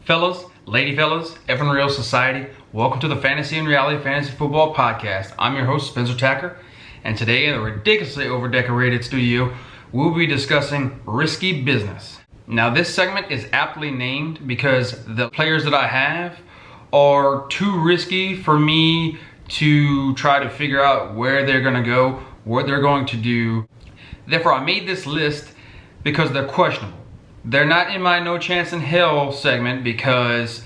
Fellas, lady fellas, F and Real Society, welcome to the Fantasy and Reality Fantasy Football Podcast. I'm your host, Spencer Tacker, and today in the ridiculously over-decorated studio, we'll be discussing risky business. Now, this segment is aptly named because the players that I have are too risky for me to try to figure out where they're going to go, what they're going to do. Therefore, I made this list because they're questionable. They're not in my no chance in hell segment because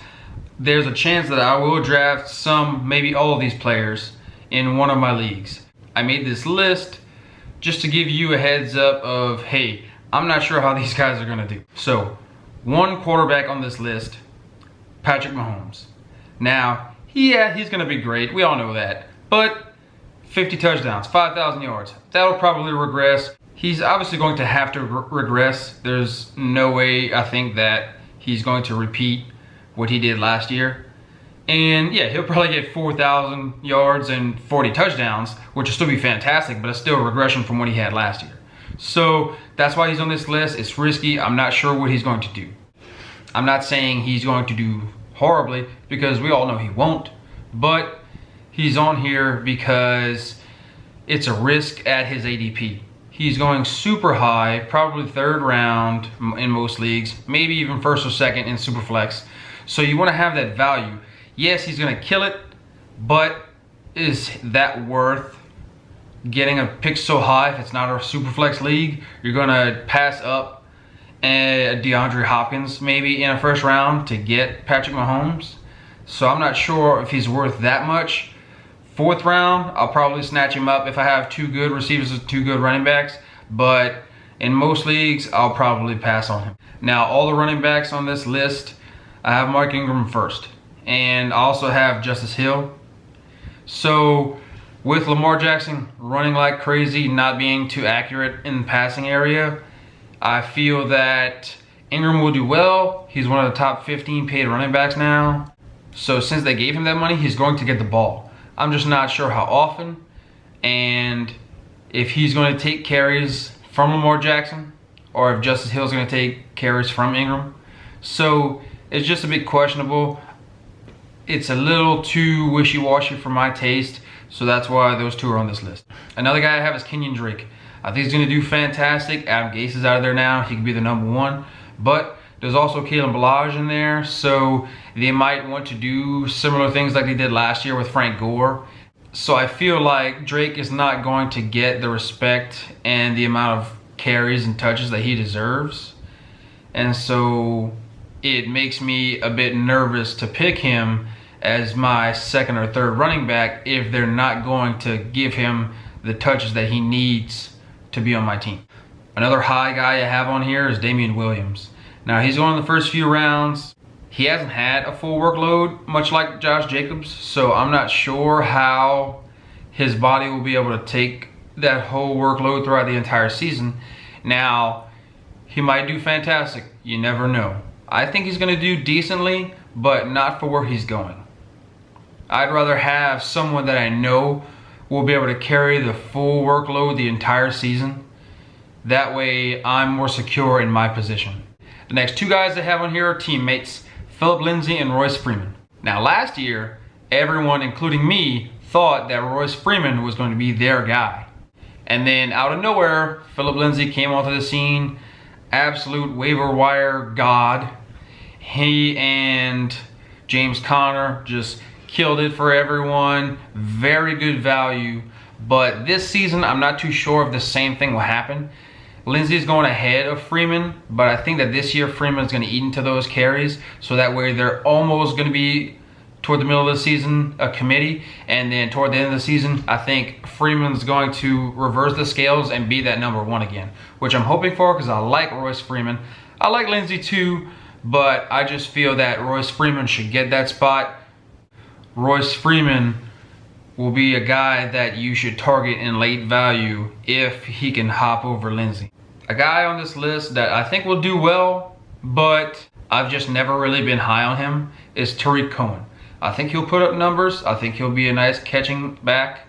there's a chance that I will draft some, maybe all of these players in one of my leagues. I made this list just to give you a heads up of, hey, I'm not sure how these guys are gonna do. So, one quarterback on this list, Patrick Mahomes. Now, yeah, he's gonna be great, we all know that. But 50 touchdowns, 5,000 yards, that'll probably regress. He's obviously going to have to regress. There's no way I think that he's going to repeat what he did last year. And yeah, he'll probably get 4,000 yards and 40 touchdowns, which will still be fantastic, but it's still a regression from what he had last year. So that's why he's on this list. It's risky. I'm not sure what he's going to do. I'm not saying he's going to do horribly because we all know he won't, but he's on here because it's a risk at his ADP. He's going super high, probably third round in most leagues, maybe even first or second in Superflex. So you want to have that value. Yes, he's going to kill it, but is that worth getting a pick so high if it's not a Superflex league? You're going to pass up a DeAndre Hopkins maybe in a first round to get Patrick Mahomes. So I'm not sure if he's worth that much. Fourth round, I'll probably snatch him up if I have two good receivers or two good running backs. But in most leagues, I'll probably pass on him. Now, all the running backs on this list, I have Mark Ingram first. And I also have Justice Hill. So with Lamar Jackson running like crazy, not being too accurate in the passing area, I feel that Ingram will do well. He's one of the top 15 paid running backs now. So since they gave him that money, he's going to get the ball. I'm just not sure how often and if he's going to take carries from Lamar Jackson or if Justice Hill is going to take carries from Ingram. So it's just a bit questionable. It's a little too wishy-washy for my taste, so that's why those two are on this list. Another guy I have is Kenyon Drake. I think he's going to do fantastic. Adam Gase is out of there now. He could be the number one. But there's also Kalen Ballage in there, so they might want to do similar things like they did last year with Frank Gore. So I feel like Drake is not going to get the respect and the amount of carries and touches that he deserves. And so it makes me a bit nervous to pick him as my second or third running back if they're not going to give him the touches that he needs to be on my team. Another high guy I have on here is Damian Williams. Now, he's going in the first few rounds. He hasn't had a full workload, much like Josh Jacobs, so I'm not sure how his body will be able to take that whole workload throughout the entire season. Now, he might do fantastic. You never know. I think he's going to do decently, but not for where he's going. I'd rather have someone that I know will be able to carry the full workload the entire season. That way, I'm more secure in my position. The next two guys I have on here are teammates, Phillip Lindsay and Royce Freeman. Now, last year, everyone, including me, thought that Royce Freeman was going to be their guy. And then out of nowhere, Phillip Lindsay came onto the scene, absolute waiver wire god. He and James Conner just killed it for everyone. Very good value. But this season, I'm not too sure if the same thing will happen. Lindsay's going ahead of Freeman, but I think that this year Freeman's going to eat into those carries, so that way they're almost going to be, toward the middle of the season, a committee, and then toward the end of the season, I think Freeman's going to reverse the scales and be that number one again, which I'm hoping for because I like Royce Freeman. I like Lindsay too, but I just feel that Royce Freeman should get that spot. Royce Freeman will be a guy that you should target in late value if he can hop over Lindsay. A guy on this list that I think will do well, but I've just never really been high on him, is Tariq Cohen. I think he'll put up numbers. I think he'll be a nice catching back.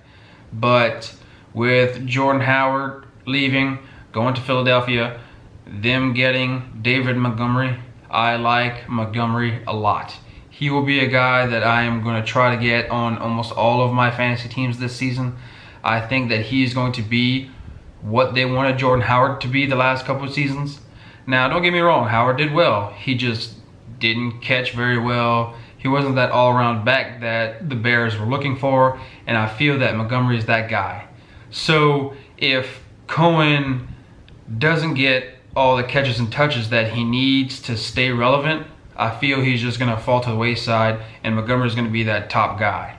But with Jordan Howard leaving, going to Philadelphia, them getting David Montgomery, I like Montgomery a lot. He will be a guy that I am going to try to get on almost all of my fantasy teams this season. I think that he's going to be what they wanted Jordan Howard to be the last couple of seasons. Now, don't get me wrong, Howard did well. He just didn't catch very well. He wasn't that all-around back that the Bears were looking for, and I feel that Montgomery is that guy. So if Cohen doesn't get all the catches and touches that he needs to stay relevant, I feel he's just going to fall to the wayside, and Montgomery's going to be that top guy.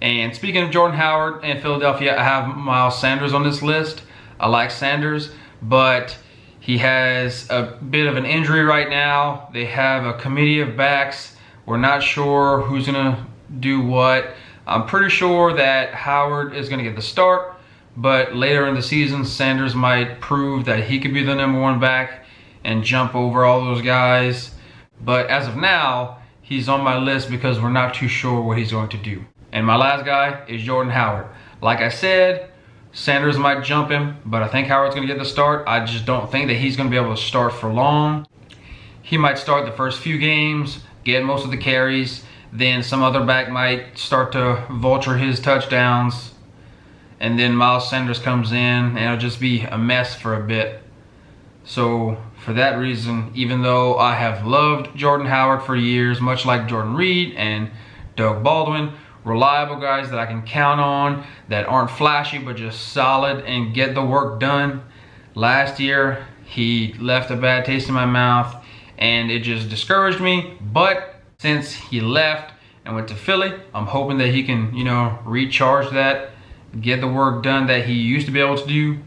And speaking of Jordan Howard and Philadelphia, I have Miles Sanders on this list. I like Sanders, but he has a bit of an injury right now. They have a committee of backs. We're not sure who's going to do what. I'm pretty sure that Howard is going to get the start, but later in the season, Sanders might prove that he could be the #1 back and jump over all those guys. But as of now, he's on my list because we're not too sure what he's going to do. And my last guy is Jordan Howard. Like I said, Sanders might jump him, but I think Howard's going to get the start. I just don't think that he's going to be able to start for long. He might start the first few games, get most of the carries, then some other back might start to vulture his touchdowns, and then Miles Sanders comes in, and it'll just be a mess for a bit. So for that reason, even though I have loved Jordan Howard for years, much like Jordan Reed and Doug Baldwin, reliable guys that I can count on, that aren't flashy but just solid and get the work done. Last year, he left a bad taste in my mouth and it just discouraged me. But since he left and went to Philly, I'm hoping that he can, recharge that, get the work done that he used to be able to do,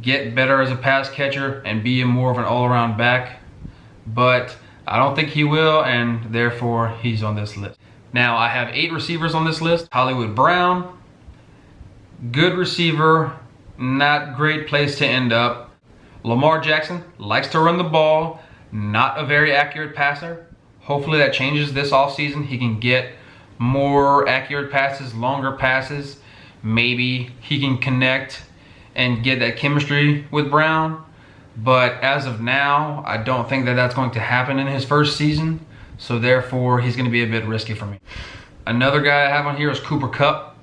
get better as a pass catcher and be more of an all-around back. But I don't think he will, and therefore he's on this list. Now, I have 8 receivers on this list. Hollywood Brown, good receiver, not great place to end up. Lamar Jackson likes to run the ball, not a very accurate passer. Hopefully that changes this offseason. He can get more accurate passes, longer passes. Maybe he can connect and get that chemistry with Brown. But as of now, I don't think that that's going to happen in his first season. So therefore, he's going to be a bit risky for me. Another guy I have on here is Cooper Kupp.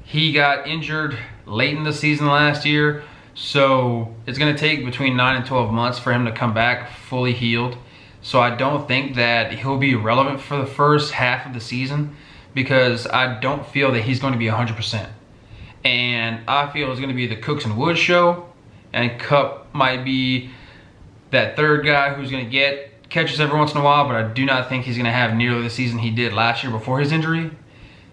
He got injured late in the season last year. So it's going to take between 9 and 12 months for him to come back fully healed. So I don't think that he'll be relevant for the first half of the season because I don't feel that he's going to be 100%. And I feel it's going to be the Cooks and Woods show. And Kupp might be that third guy who's going to get catches every once in a while, but I do not think he's going to have nearly the season he did last year before his injury.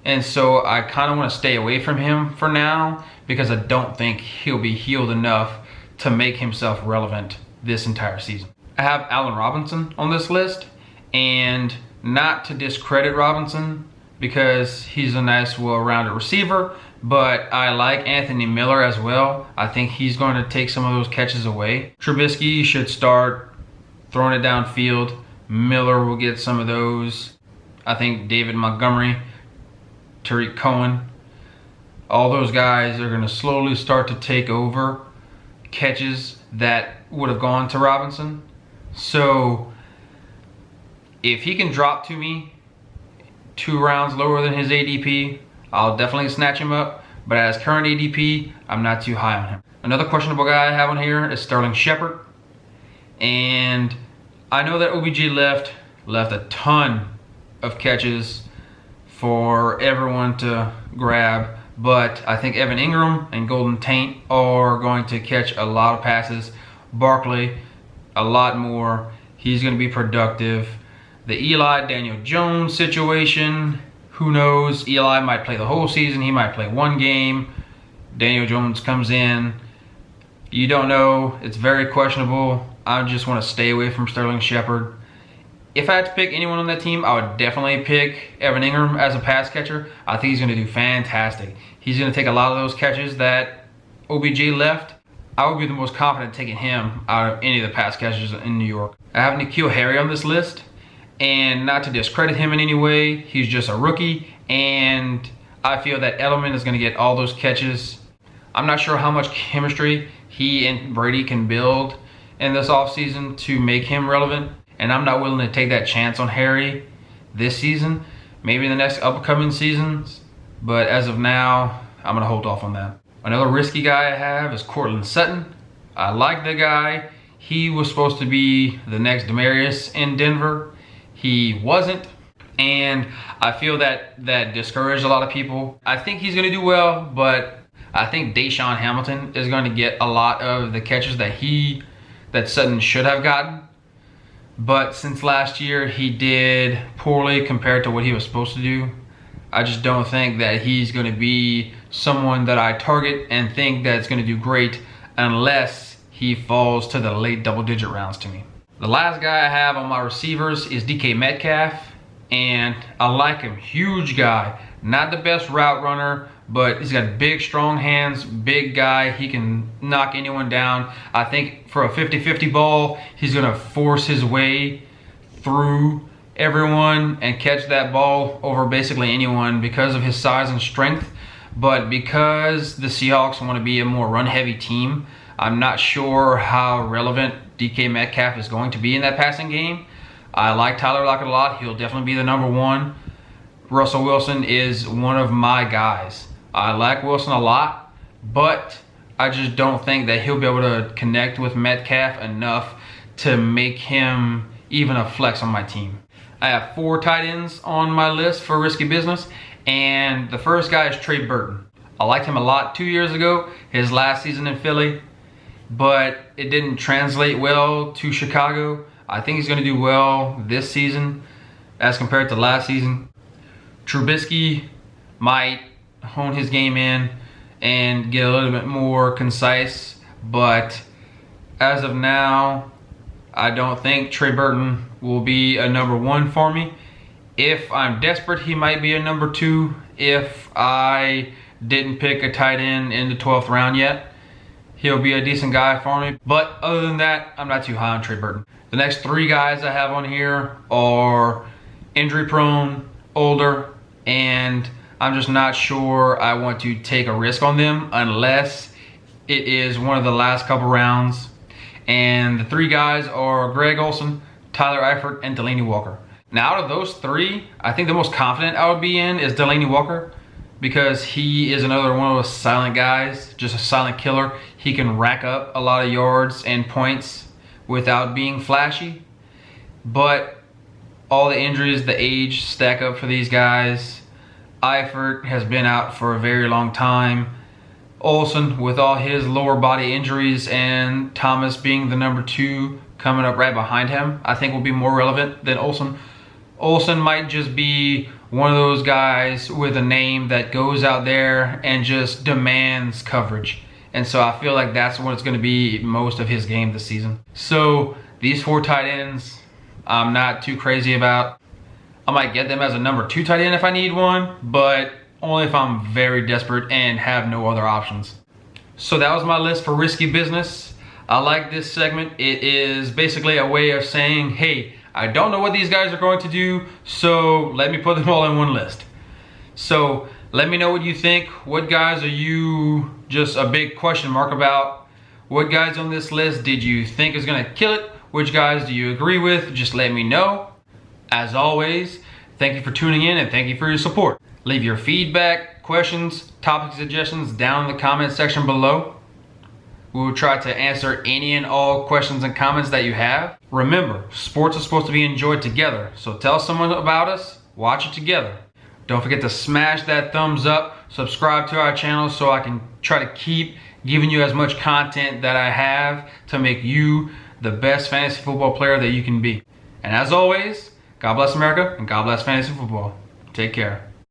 And so I kind of want to stay away from him for now because I don't think he'll be healed enough to make himself relevant this entire season. I have Allen Robinson on this list, and not to discredit Robinson because he's a nice, well-rounded receiver, but I like Anthony Miller as well. I think he's going to take some of those catches away. Trubisky should start throwing it downfield. Miller will get some of those. I think David Montgomery, Tariq Cohen, all those guys are going to slowly start to take over catches that would have gone to Robinson. So if he can drop to me 2 rounds lower than his ADP, I'll definitely snatch him up. But as current ADP, I'm not too high on him. Another questionable guy I have on here is Sterling Shepard. And I know that OBJ left a ton of catches for everyone to grab, but I think Evan Ingram and Golden Tate are going to catch a lot of passes. Barkley, a lot more. He's going to be productive. The Eli Daniel Jones situation, who knows? Eli might play the whole season. He might play 1 game. Daniel Jones comes in. You don't know. It's very questionable. I just want to stay away from Sterling Shepard. If I had to pick anyone on that team, I would definitely pick Evan Ingram as a pass catcher. I think he's going to do fantastic. He's going to take a lot of those catches that OBJ left. I would be the most confident taking him out of any of the pass catchers in New York. I have N'Keal Harry on this list. And not to discredit him in any way, he's just a rookie. And I feel that Edelman is going to get all those catches. I'm not sure how much chemistry he and Brady can build in this offseason to make him relevant. and I'm not willing to take that chance on Harry this season. Maybe in the next upcoming seasons, but as of now, I'm gonna hold off on that. Another risky guy I have is Cortland Sutton. I like the guy. He was supposed to be the next Demarius in Denver. He wasn't, and I feel that discouraged a lot of people. I think he's gonna do well, but I think Deshaun Hamilton is gonna get a lot of the catches that Sutton should have gotten. But since last year, he did poorly compared to what he was supposed to do. I just don't think that he's going to be someone that I target and think that's going to do great unless he falls to the late double-digit rounds to me. The last guy I have on my receivers is DK Metcalf, and I like him. Huge guy. Not the best route runner, but he's got big, strong hands, big guy. He can knock anyone down. I think for a 50-50 ball, he's gonna force his way through everyone and catch that ball over basically anyone because of his size and strength. But because the Seahawks want to be a more run-heavy team, I'm not sure how relevant DK Metcalf is going to be in that passing game. I like Tyler Lockett a lot. He'll definitely be the number one. Russell Wilson is one of my guys. I like Wilson a lot, but I just don't think that he'll be able to connect with Metcalf enough to make him even a flex on my team. I have 4 tight ends on my list for risky business, and the first guy is Trey Burton. I liked him a lot 2 years ago, his last season in Philly, but it didn't translate well to Chicago. I think he's going to do well this season as compared to last season. Trubisky might hone his game in and get a little bit more concise, but as of now, I don't think Trey Burton will be a number 1 for me. If I'm desperate, he might be a number 2 if I didn't pick a tight end in the 12th round yet. He'll be a decent guy for me, but other than that, I'm not too high on Trey Burton. The next 3 guys I have on here are injury prone, older, and I'm just not sure I want to take a risk on them unless it is one of the last couple rounds. And the 3 guys are Greg Olsen, Tyler Eifert, and Delanie Walker. Now out of those 3, I think the most confident I would be in is Delanie Walker, because he is another one of those silent guys, just a silent killer. He can rack up a lot of yards and points without being flashy, but all the injuries, the age stack up for these guys. Eifert has been out for a very long time. Olsen with all his lower body injuries, and Thomas being the number 2 coming up right behind him, I think will be more relevant than Olsen. Olsen might just be one of those guys with a name that goes out there and just demands coverage. And so I feel like that's what it's going to be most of his game this season. So these 4 tight ends, I'm not too crazy about. I might get them as a number 2 tight end if I need one, but only if I'm very desperate and have no other options. So that was my list for risky business. I like this segment. It is basically a way of saying, hey, I don't know what these guys are going to do, so let me put them all in one list. So let me know what you think. What guys are you just a big question mark about? What guys on this list did you think is going to kill it? Which guys do you agree with? Just let me know. As always, thank you for tuning in and thank you for your support. Leave your feedback, questions, topic suggestions down in the comment section below. We will try to answer any and all questions and comments that you have. Remember, sports are supposed to be enjoyed together, so tell someone about us, watch it together. Don't forget to smash that thumbs up, subscribe to our channel so I can try to keep giving you as much content that I have to make you the best fantasy football player that you can be. And as always, God bless America and God bless fantasy football. Take care.